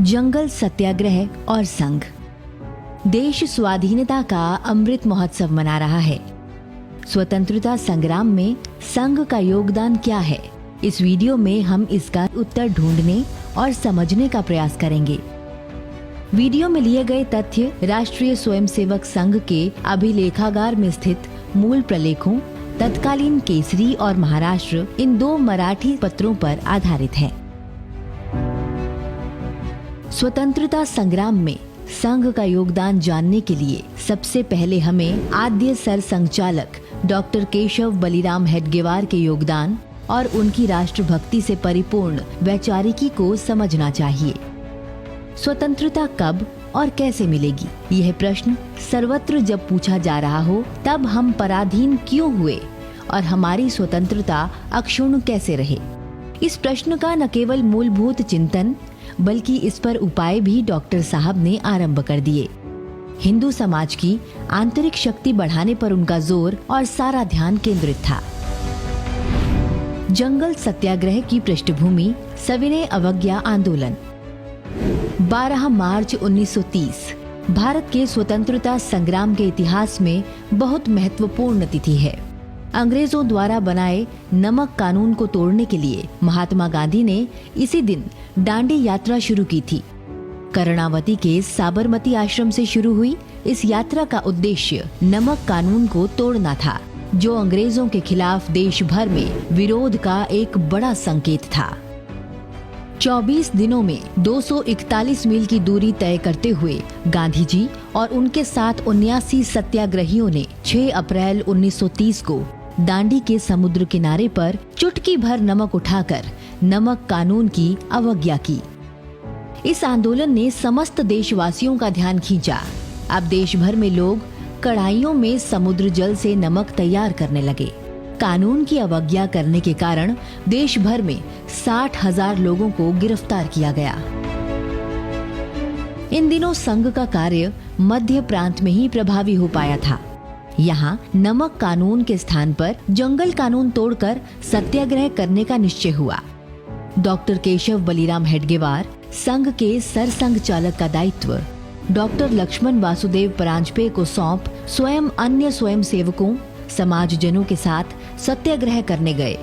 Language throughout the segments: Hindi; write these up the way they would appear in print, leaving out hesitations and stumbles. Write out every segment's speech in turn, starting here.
जंगल सत्याग्रह और संघ। देश स्वाधीनता का अमृत महोत्सव मना रहा है। स्वतंत्रता संग्राम में संघ का योगदान क्या है, इस वीडियो में हम इसका उत्तर ढूंढने और समझने का प्रयास करेंगे। वीडियो में लिए गए तथ्य राष्ट्रीय स्वयंसेवक संघ के अभिलेखागार में स्थित मूल प्रलेखों, तत्कालीन केसरी और महाराष्ट्र, इन दो मराठी पत्रों पर आधारित है। स्वतंत्रता संग्राम में संघ का योगदान जानने के लिए सबसे पहले हमें आद्य सर संघचालक डॉक्टर केशव बलिराम हेडगेवार के योगदान और उनकी राष्ट्रभक्ति से परिपूर्ण वैचारिकी को समझना चाहिए। स्वतंत्रता कब और कैसे मिलेगी, यह प्रश्न सर्वत्र जब पूछा जा रहा हो तब हम पराधीन क्यों हुए और हमारी स्वतंत्रता अक्षुण्ण कैसे रहे। इस प्रश्न का न केवल मूलभूत चिंतन बल्कि इस पर उपाय भी डॉक्टर साहब ने आरंभ कर दिए। हिंदू समाज की आंतरिक शक्ति बढ़ाने पर उनका जोर और सारा ध्यान केंद्रित था। जंगल सत्याग्रह की पृष्ठभूमि सविनय अवज्ञा आंदोलन। 12 मार्च 1930 भारत के स्वतंत्रता संग्राम के इतिहास में बहुत महत्वपूर्ण तिथि है। अंग्रेजों द्वारा बनाए नमक कानून को तोड़ने के लिए महात्मा गांधी ने इसी दिन दांडी यात्रा शुरू की थी। कर्णावती के साबरमती आश्रम से शुरू हुई इस यात्रा का उद्देश्य नमक कानून को तोड़ना था, जो अंग्रेजों के खिलाफ देश भर में विरोध का एक बड़ा संकेत था। 24 दिनों में 241 मील की दूरी तय करते हुए गांधी जी और उनके साथ 79 सत्याग्रहियों ने 6 अप्रैल 1930 को दांडी के समुद्र किनारे पर चुटकी भर नमक उठाकर नमक कानून की अवज्ञा की। इस आंदोलन ने समस्त देशवासियों का ध्यान खींचा। अब देश भर में लोग कढ़ाइयों में समुद्र जल से नमक तैयार करने लगे। कानून की अवज्ञा करने के कारण देश भर में 60,000 लोगों को गिरफ्तार किया गया। इन दिनों संघ का कार्य मध्य प्रांत में ही प्रभावी हो पाया था। यहाँ नमक कानून के स्थान पर जंगल कानून तोड़कर सत्याग्रह करने का निश्चय हुआ। डॉक्टर केशव बलिराम हेडगेवार संघ के सरसंघ चालक का दायित्व डॉक्टर लक्ष्मण वासुदेव परांजपे को सौंप स्वयं अन्य स्वयंसेवकों समाजजनों के साथ सत्याग्रह करने गए।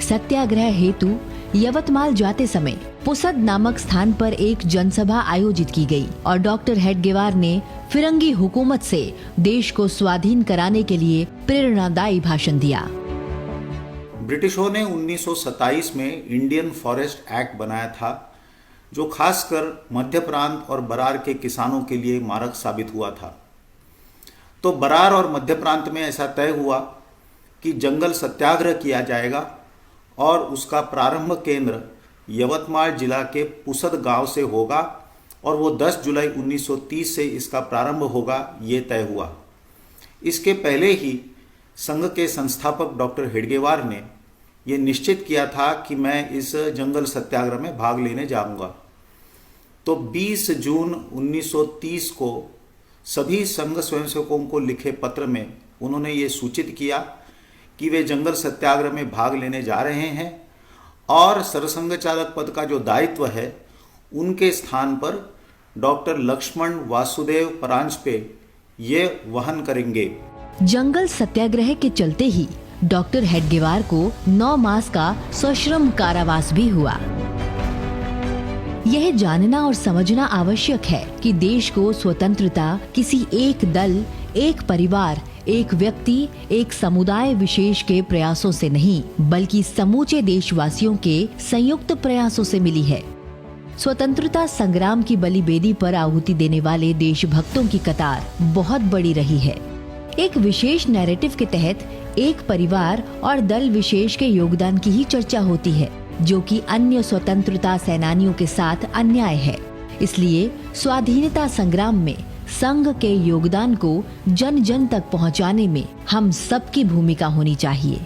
सत्याग्रह हेतु यवतमाल जाते समय पुसद नामक स्थान पर एक जनसभा आयोजित की गई और डॉक्टर हेडगेवार ने फिरंगी हुकूमत से देश को स्वाधीन कराने के लिए प्रेरणादायी भाषण दिया। ब्रिटिशों ने 1927 में इंडियन फॉरेस्ट एक्ट बनाया था, जो खासकर मध्य प्रांत और बरार के किसानों के लिए मारक साबित हुआ था। तो बरार और मध्य प्रांत में ऐसा तय हुआ कि जंगल सत्याग्रह किया जाएगा और उसका प्रारंभ केंद्र यवतमाल जिला के पुसद गांव से होगा और वो 10 जुलाई 1930 से इसका प्रारंभ होगा, ये तय हुआ। इसके पहले ही संघ के संस्थापक डॉक्टर हेडगेवार ने ये निश्चित किया था कि मैं इस जंगल सत्याग्रह में भाग लेने जाऊंगा। तो 20 जून 1930 को सभी संघ स्वयंसेवकों को लिखे पत्र में उन्होंने ये सूचित किया कि वे जंगल सत्याग्रह में भाग लेने जा रहे हैं और सरसंघ चालक पद का जो दायित्व है उनके स्थान पर डॉक्टर लक्ष्मण वासुदेव परांजपे ये वहन करेंगे। जंगल सत्याग्रह के चलते ही डॉक्टर हेडगेवार को 9 मास का सश्रम कारावास भी हुआ। यह जानना और समझना आवश्यक है कि देश को स्वतंत्रता किसी एक दल, एक परिवार, एक व्यक्ति, एक समुदाय विशेष के प्रयासों से नहीं, बल्कि समूचे देशवासियों के संयुक्त प्रयासों से मिली है। स्वतंत्रता संग्राम की बलिवेदी पर आहुति देने वाले देशभक्तों की कतार बहुत बड़ी रही है। एक विशेष नैरेटिव के तहत एक परिवार और दल विशेष के योगदान की ही चर्चा होती है, जो कि अन्य स्वतंत्रता सेनानियों के साथ अन्याय है। इसलिए स्वाधीनता संग्राम में संघ के योगदान को जन जन तक पहुंचाने में हम सबकी भूमिका होनी चाहिए।